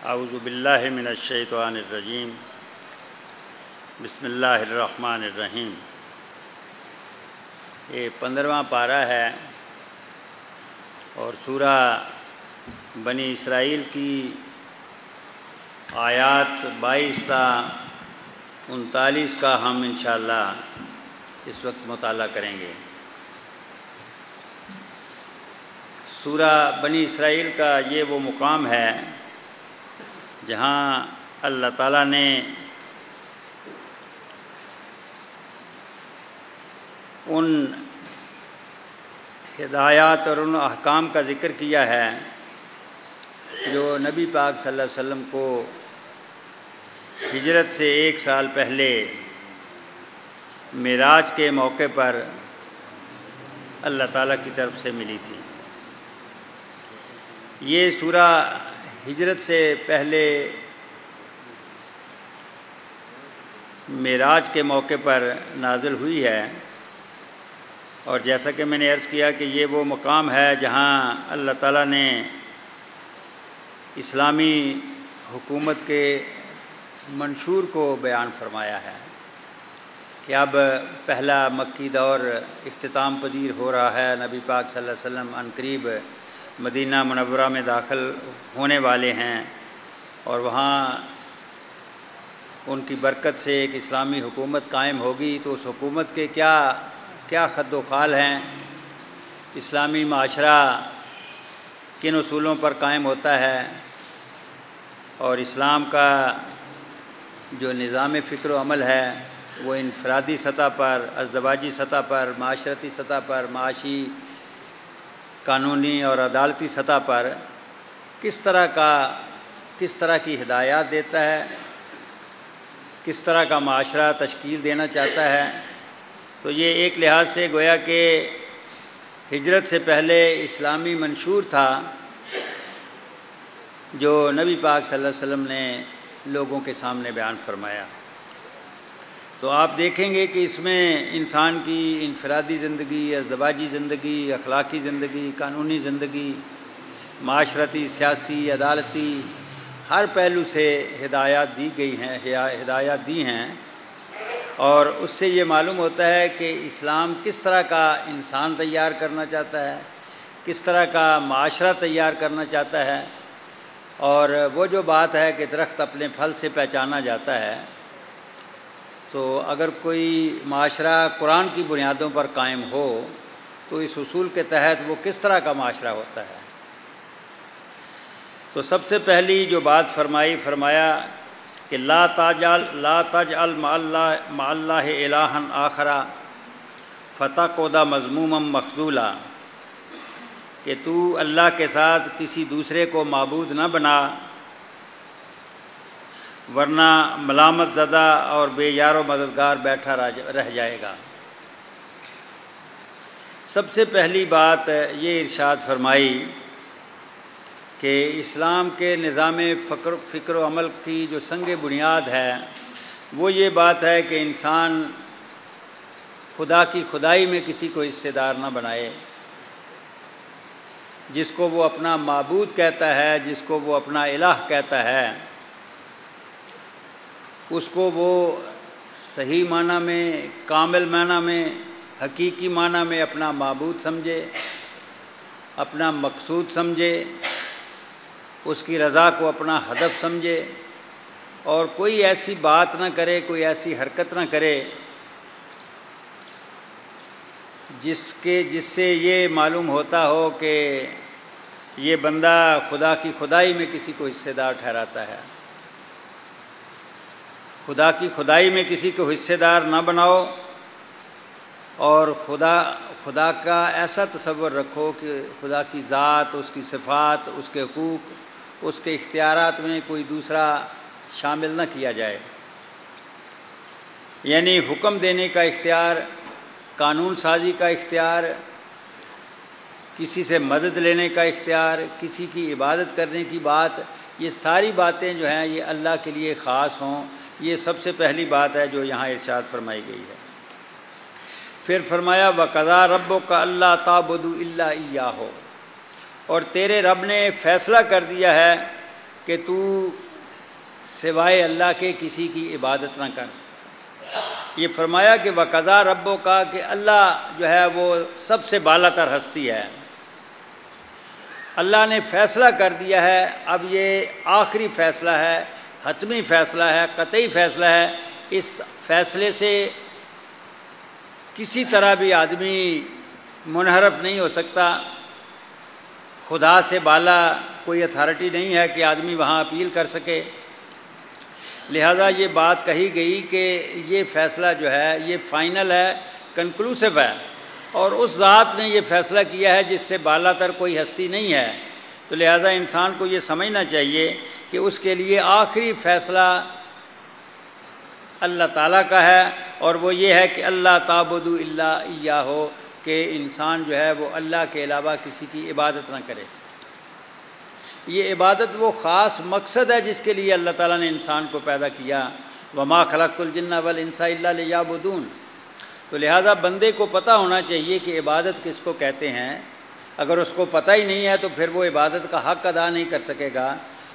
اعوذ باللہ من الشیطان الرجیم بسم اللہ الرحمن الرحیم۔ یہ 15واں پارہ ہے اور سورہ بنی اسرائیل کی آیات 22 تا 39 کا ہم انشاءاللہ اس وقت مطالعہ کریں گے۔ سورہ بنی اسرائیل کا یہ وہ مقام ہے جہاں اللہ تعالیٰ نے ان ہدایات اور ان احکام کا ذکر کیا ہے جو نبی پاک صلی اللہ علیہ وسلم کو ہجرت سے 1 سال پہلے معراج کے موقع پر اللہ تعالیٰ کی طرف سے ملی تھی۔ یہ سورہ ہجرت سے پہلے معراج کے موقع پر نازل ہوئی ہے، اور جیسا کہ میں نے عرض کیا کہ یہ وہ مقام ہے جہاں اللہ تعالیٰ نے اسلامی حکومت کے منشور کو بیان فرمایا ہے کہ اب پہلا مکی دور اختتام پذیر ہو رہا ہے۔ نبی پاک صلی اللہ علیہ وسلم عنقریب مدینہ منورہ میں داخل ہونے والے ہیں، اور وہاں ان کی برکت سے ایک اسلامی حکومت قائم ہوگی۔ تو اس حکومت کے کیا خد و خال ہیں، اسلامی معاشرہ کن اصولوں پر قائم ہوتا ہے، اور اسلام کا جو نظام فکر و عمل ہے وہ انفرادی سطح پر، ازدواجی سطح پر، معاشرتی سطح پر، معاشی، قانونی اور عدالتی سطح پر کس طرح کی ہدایات دیتا ہے، کس طرح کا معاشرہ تشکیل دینا چاہتا ہے۔ تو یہ ایک لحاظ سے گویا کہ ہجرت سے پہلے اسلامی منشور تھا جو نبی پاک صلی اللہ علیہ وسلم نے لوگوں کے سامنے بیان فرمایا۔ تو آپ دیکھیں گے کہ اس میں انسان کی انفرادی زندگی، ازدواجی زندگی، اخلاقی زندگی، قانونی زندگی، معاشرتی، سیاسی، عدالتی، ہر پہلو سے ہدایات دی ہیں، اور اس سے یہ معلوم ہوتا ہے کہ اسلام کس طرح کا انسان تیار کرنا چاہتا ہے، کس طرح کا معاشرہ تیار کرنا چاہتا ہے۔ اور وہ جو بات ہے کہ درخت اپنے پھل سے پہچانا جاتا ہے، تو اگر کوئی معاشرہ قرآن کی بنیادوں پر قائم ہو تو اس اصول کے تحت وہ کس طرح کا معاشرہ ہوتا ہے۔ تو سب سے پہلی جو بات فرمایا کہ لا تجعل مع اللہ الہا آخر فتقعد مذموما مخذولا، کہ تو اللہ کے ساتھ کسی دوسرے کو معبود نہ بنا ورنہ ملامت زدہ اور بے یار و مددگار بیٹھا رہ جائے گا۔ سب سے پہلی بات یہ ارشاد فرمائی کہ اسلام کے نظام فکر و عمل کی جو سنگ بنیاد ہے وہ یہ بات ہے کہ انسان خدا کی خدائی میں کسی کو حصے دار نہ بنائے۔ جس کو وہ اپنا معبود کہتا ہے، جس کو وہ اپنا الہ کہتا ہے، اس کو وہ صحیح معنی میں، کامل معنی میں، حقیقی معنی میں اپنا معبود سمجھے، اپنا مقصود سمجھے، اس کی رضا کو اپنا ہدف سمجھے، اور کوئی ایسی بات نہ کرے، کوئی ایسی حرکت نہ کرے جس سے یہ معلوم ہوتا ہو کہ یہ بندہ خدا کی خدائی میں کسی کو حصے دار ٹھہراتا ہے۔ خدا کی خدائی میں کسی کو حصے دار نہ بناؤ، اور خدا کا ایسا تصور رکھو کہ خدا کی ذات، اس کی صفات، اس کے حقوق، اس کے اختیارات میں کوئی دوسرا شامل نہ کیا جائے۔ یعنی حکم دینے کا اختیار، قانون سازی کا اختیار، کسی سے مدد لینے کا اختیار، کسی کی عبادت کرنے کی بات، یہ ساری باتیں جو ہیں یہ اللہ کے لیے خاص ہوں۔ یہ سب سے پہلی بات ہے جو یہاں ارشاد فرمائی گئی ہے۔ پھر فرمایا وَقَضَىٰ رَبُّكَ أَلَّا تَعْبُدُوا إِلَّا إِيَّاهُ، اور تیرے رب نے فیصلہ کر دیا ہے کہ تو سوائے اللہ کے کسی کی عبادت نہ کر۔ یہ فرمایا کہ وَقَضَىٰ رَبُّكَ کہ اللہ جو ہے وہ سب سے بالا تر ہستی ہے، اللہ نے فیصلہ کر دیا ہے، اب یہ آخری فیصلہ ہے، حتمی فیصلہ ہے، قطعی فیصلہ ہے، اس فیصلے سے کسی طرح بھی آدمی منحرف نہیں ہو سکتا، خدا سے بالا کوئی اتھارٹی نہیں ہے کہ آدمی وہاں اپیل کر سکے، لہذا یہ بات کہی گئی کہ یہ فیصلہ جو ہے یہ فائنل ہے، کنکلوسیو ہے، اور اس ذات نے یہ فیصلہ کیا ہے جس سے بالا تر کوئی ہستی نہیں ہے، تو لہذا انسان کو یہ سمجھنا چاہیے کہ اس کے لیے آخری فیصلہ اللہ تعالیٰ کا ہے، اور وہ یہ ہے کہ اللہ تعبدوا الا ایاہ، کہ انسان جو ہے وہ اللہ کے علاوہ کسی کی عبادت نہ کرے۔ یہ عبادت وہ خاص مقصد ہے جس کے لیے اللہ تعالیٰ نے انسان کو پیدا کیا، وما خلقت الجن والانس الا لیعبدون، تو لہٰذا بندے کو پتہ ہونا چاہیے کہ عبادت کس کو کہتے ہیں، اگر اس کو پتہ ہی نہیں ہے تو پھر وہ عبادت کا حق ادا نہیں کر سکے گا،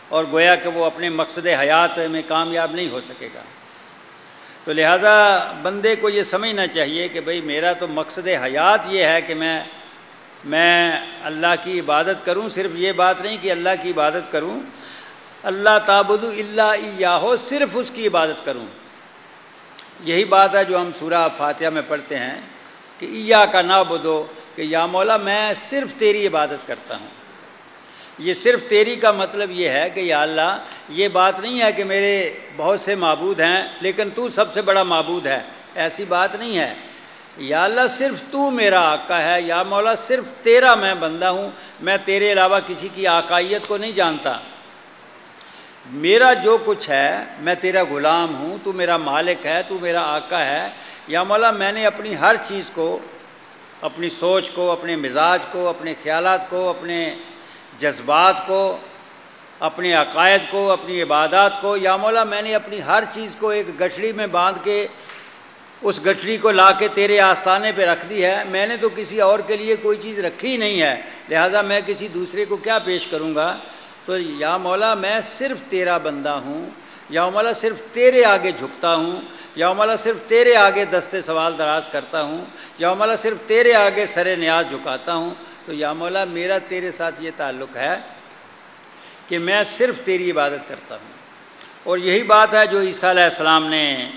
اور گویا کہ وہ اپنے مقصد حیات میں کامیاب نہیں ہو سکے گا۔ تو لہٰذا بندے کو یہ سمجھنا چاہیے کہ بھئی میرا تو مقصد حیات یہ ہے کہ میں اللہ کی عبادت کروں، صرف یہ بات نہیں کہ اللہ کی عبادت کروں، اللہ تعبدوا الا ایاہ، صرف اس کی عبادت کروں۔ یہی بات ہے جو ہم سورہ فاتحہ میں پڑھتے ہیں کہ ایاک نعبد، کہ یا مولا میں صرف تیری عبادت کرتا ہوں۔ یہ صرف تیری کا مطلب یہ ہے کہ یا اللہ یہ بات نہیں ہے کہ میرے بہت سے معبود ہیں لیکن تو سب سے بڑا معبود ہے، ایسی بات نہیں ہے۔ یا اللہ صرف تو میرا آقا ہے، یا مولا صرف تیرا میں بندہ ہوں، میں تیرے علاوہ کسی کی آقائیت کو نہیں جانتا، میرا جو کچھ ہے میں تیرا غلام ہوں، تو میرا مالک ہے، تو میرا آقا ہے، یا مولا میں نے اپنی ہر چیز کو، اپنی سوچ کو، اپنے مزاج کو، اپنے خیالات کو، اپنے جذبات کو، اپنے عقائد کو، اپنی عبادات کو، یا مولا میں نے اپنی ہر چیز کو ایک گٹھڑی میں باندھ کے اس گٹھڑی کو لا کے تیرے آستانے پہ رکھ دی ہے، میں نے تو کسی اور کے لیے کوئی چیز رکھی ہی نہیں ہے، لہٰذا میں کسی دوسرے کو کیا پیش کروں گا، تو یا مولا میں صرف تیرا بندہ ہوں، یا مولا صرف تیرے آگے جھکتا ہوں، یا مولا صرف تیرے آگے دست سوال دراز کرتا ہوں، یا مولا صرف تیرے آگے سر نیاز جھکاتا ہوں، تو یا مولا میرا تیرے ساتھ یہ تعلق ہے کہ میں صرف تیری عبادت کرتا ہوں۔ اور یہی بات ہے جو عیسیٰ علیہ السلام نے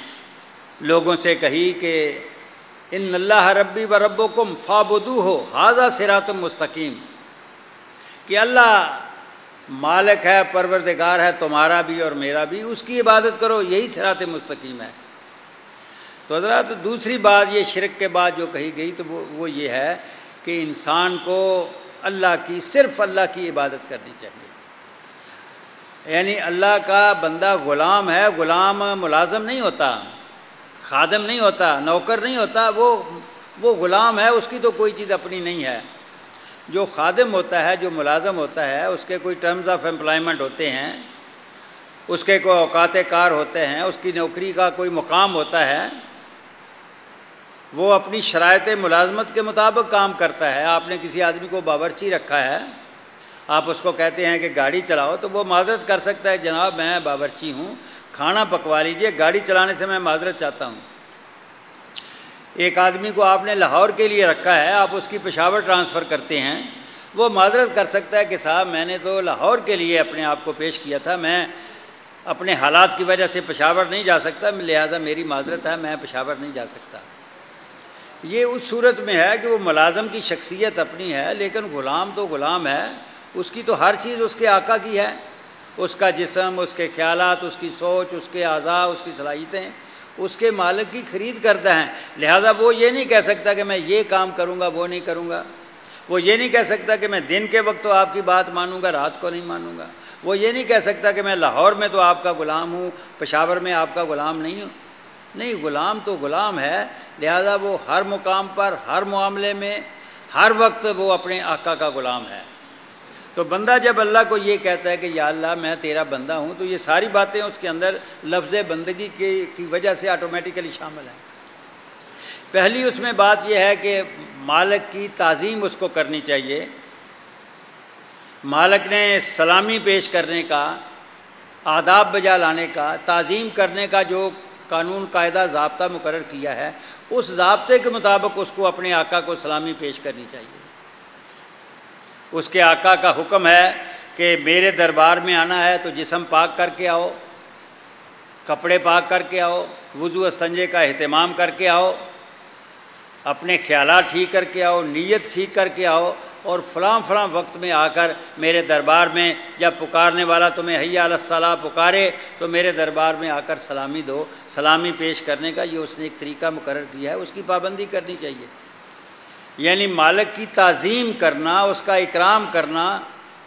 لوگوں سے کہی کہ ان اللہ ربی و ربکم فاعبدوہ ھذا صراط مستقیم، کہ اللہ مالک ہے، پروردگار ہے تمہارا بھی اور میرا بھی، اس کی عبادت کرو، یہی صراط مستقیم ہے۔ تو حضرات دوسری بات یہ شرک کے بعد جو کہی گئی تو وہ یہ ہے کہ انسان کو اللہ کی، صرف اللہ کی عبادت کرنی چاہیے، یعنی اللہ کا بندہ غلام ہے، غلام ملازم نہیں ہوتا، خادم نہیں ہوتا، نوکر نہیں ہوتا، وہ غلام ہے، اس کی تو کوئی چیز اپنی نہیں ہے۔ جو خادم ہوتا ہے، جو ملازم ہوتا ہے، اس کے کوئی ٹرمز آف امپلائمنٹ ہوتے ہیں، اس کے کوئی اوقات کار ہوتے ہیں، اس کی نوکری کا کوئی مقام ہوتا ہے، وہ اپنی شرائط ملازمت کے مطابق کام کرتا ہے۔ آپ نے کسی آدمی کو باورچی رکھا ہے، آپ اس کو کہتے ہیں کہ گاڑی چلاؤ، تو وہ معذرت کر سکتا ہے، جناب میں باورچی ہوں، کھانا پکوا لیجئے، گاڑی چلانے سے میں معذرت چاہتا ہوں۔ ایک آدمی کو آپ نے لاہور کے لیے رکھا ہے، آپ اس کی پشاور ٹرانسفر کرتے ہیں، وہ معذرت کر سکتا ہے کہ صاحب میں نے تو لاہور کے لیے اپنے آپ کو پیش کیا تھا، میں اپنے حالات کی وجہ سے پشاور نہیں جا سکتا، لہٰذا میری معذرت ہے، میں پشاور نہیں جا سکتا۔ یہ اس صورت میں ہے کہ وہ ملازم کی شخصیت اپنی ہے، لیکن غلام تو غلام ہے، اس کی تو ہر چیز اس کے آقا کی ہے، اس کا جسم، اس کے خیالات، اس کی سوچ، اس کے اعضاء، اس کی صلاحیتیں اس کے مالک کی خرید کردہ ہیں، لہٰذا وہ یہ نہیں کہہ سکتا کہ میں یہ کام کروں گا، وہ نہیں کروں گا، وہ یہ نہیں کہہ سکتا کہ میں دن کے وقت تو آپ کی بات مانوں گا، رات کو نہیں مانوں گا، وہ یہ نہیں کہہ سکتا کہ میں لاہور میں تو آپ کا غلام ہوں، پشاور میں آپ کا غلام نہیں ہوں، نہیں، غلام تو غلام ہے، لہذا وہ ہر مقام پر، ہر معاملے میں، ہر وقت وہ اپنے آقا کا غلام ہے۔ تو بندہ جب اللہ کو یہ کہتا ہے کہ یا اللہ میں تیرا بندہ ہوں، تو یہ ساری باتیں اس کے اندر لفظ بندگی کی وجہ سے آٹومیٹیکلی شامل ہیں۔ پہلی اس میں بات یہ ہے کہ مالک کی تعظیم اس کو کرنی چاہیے، مالک نے سلامی پیش کرنے کا آداب بجا لانے کا، تعظیم کرنے کا جو قانون قاعدہ ضابطہ مقرر کیا ہے، اس ضابطے کے مطابق اس کو اپنے آقا کو سلامی پیش کرنی چاہیے۔ اس کے آقا کا حکم ہے کہ میرے دربار میں آنا ہے تو جسم پاک کر کے آؤ، کپڑے پاک کر کے آؤ، وضو استنجے کا اہتمام کر کے آؤ، اپنے خیالات ٹھیک کر کے آؤ، نیت ٹھیک کر کے آؤ، اور فلاں فلاں وقت میں آ کر میرے دربار میں جب پکارنے والا تمہیں حی علی الصلاۃ پکارے تو میرے دربار میں آ کر سلامی دو۔ سلامی پیش کرنے کا یہ اس نے ایک طریقہ مقرر کیا ہے، اس کی پابندی کرنی چاہیے۔ یعنی مالک کی تعظیم کرنا، اس کا اکرام کرنا،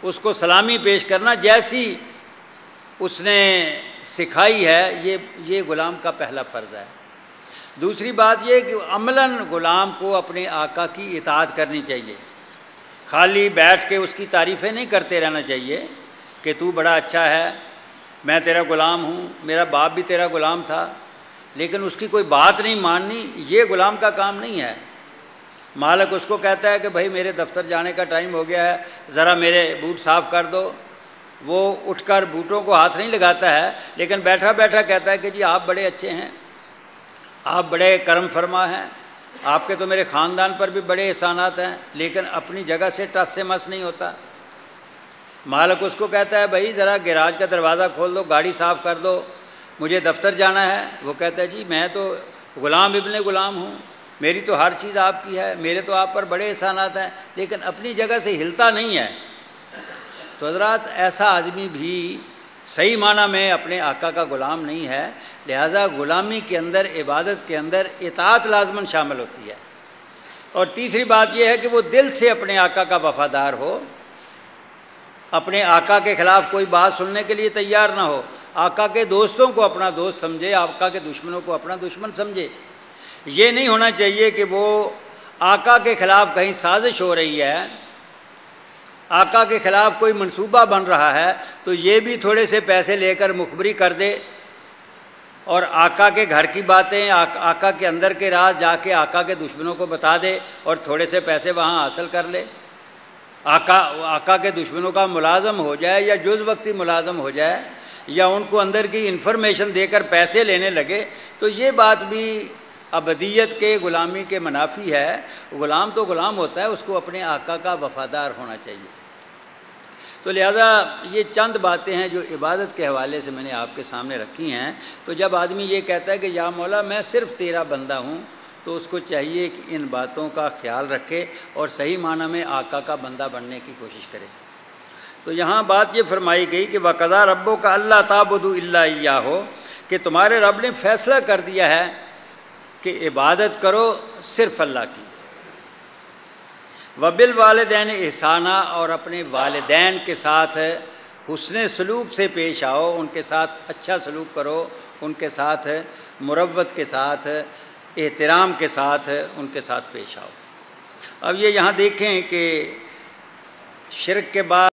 اس کو سلامی پیش کرنا جیسی اس نے سکھائی ہے، یہ غلام کا پہلا فرض ہے۔ دوسری بات یہ کہ عملاً غلام کو اپنے آقا کی اطاعت کرنی چاہیے، خالی بیٹھ کے اس کی تعریفیں نہیں کرتے رہنا چاہیے کہ تو بڑا اچھا ہے، میں تیرا غلام ہوں، میرا باپ بھی تیرا غلام تھا، لیکن اس کی کوئی بات نہیں ماننی، یہ غلام کا کام نہیں ہے۔ مالک اس کو کہتا ہے کہ بھائی میرے دفتر جانے کا ٹائم ہو گیا ہے، ذرا میرے بوٹ صاف کر دو، وہ اٹھ کر بوٹوں کو ہاتھ نہیں لگاتا ہے، لیکن بیٹھا بیٹھا کہتا ہے کہ جی آپ بڑے اچھے ہیں، آپ بڑے کرم فرما ہیں، آپ کے تو میرے خاندان پر بھی بڑے احسانات ہیں، لیکن اپنی جگہ سے ٹس سے مس نہیں ہوتا۔ مالک اس کو کہتا ہے بھائی ذرا گیراج کا دروازہ کھول دو، گاڑی صاف کر دو، مجھے دفتر جانا ہے۔ وہ کہتا ہے جی میں تو غلام ابن غلام ہوں، میری تو ہر چیز آپ کی ہے، میرے تو آپ پر بڑے احسانات ہیں، لیکن اپنی جگہ سے ہلتا نہیں ہے۔ تو حضرات ایسا آدمی بھی صحیح معنی میں اپنے آقا کا غلام نہیں ہے، لہٰذا غلامی کے اندر، عبادت کے اندر اطاعت لازماً شامل ہوتی ہے۔ اور تیسری بات یہ ہے کہ وہ دل سے اپنے آقا کا وفادار ہو، اپنے آقا کے خلاف کوئی بات سننے کے لیے تیار نہ ہو، آقا کے دوستوں کو اپنا دوست سمجھے، آقا کے دشمنوں کو اپنا دشمن سمجھے۔ یہ نہیں ہونا چاہیے کہ وہ آقا کے خلاف کہیں سازش ہو رہی ہے، آقا کے خلاف کوئی منصوبہ بن رہا ہے تو یہ بھی تھوڑے سے پیسے لے کر مخبری کر دے، اور آقا کے گھر کی باتیں، آقا کے اندر کے راز جا کے آقا کے دشمنوں کو بتا دے اور تھوڑے سے پیسے وہاں حاصل کر لے، آقا کے دشمنوں کا ملازم ہو جائے یا جز وقتی ملازم ہو جائے، یا ان کو اندر کی انفارمیشن دے کر پیسے لینے لگے، تو یہ بات بھی ابدیت کے غلامی کے منافی ہے۔ غلام تو غلام ہوتا ہے، اس کو اپنے آقا کا وفادار ہونا چاہیے۔ تو لہذا یہ چند باتیں ہیں جو عبادت کے حوالے سے میں نے آپ کے سامنے رکھی ہیں۔ تو جب آدمی یہ کہتا ہے کہ یا مولا میں صرف تیرا بندہ ہوں، تو اس کو چاہیے کہ ان باتوں کا خیال رکھے اور صحیح معنی میں آقا کا بندہ بننے کی کوشش کرے۔ تو یہاں بات یہ فرمائی گئی کہ وَقَضَىٰ رَبُّكَ أَلَّا تَعْبُدُوا إِلَّا إِيَّاهُ، کہ تمہارے رب نے فیصلہ کر دیا ہے کہ عبادت کرو صرف اللہ کی۔ وَبِالْوَالِدَيْنِ احسانًا، اور اپنے والدین کے ساتھ حسن سلوک سے پیش آؤ، ان کے ساتھ اچھا سلوک کرو، ان کے ساتھ مروت کے ساتھ، احترام کے ساتھ ان کے ساتھ پیش آؤ۔ اب یہ یہاں دیکھیں کہ شرک کے بعد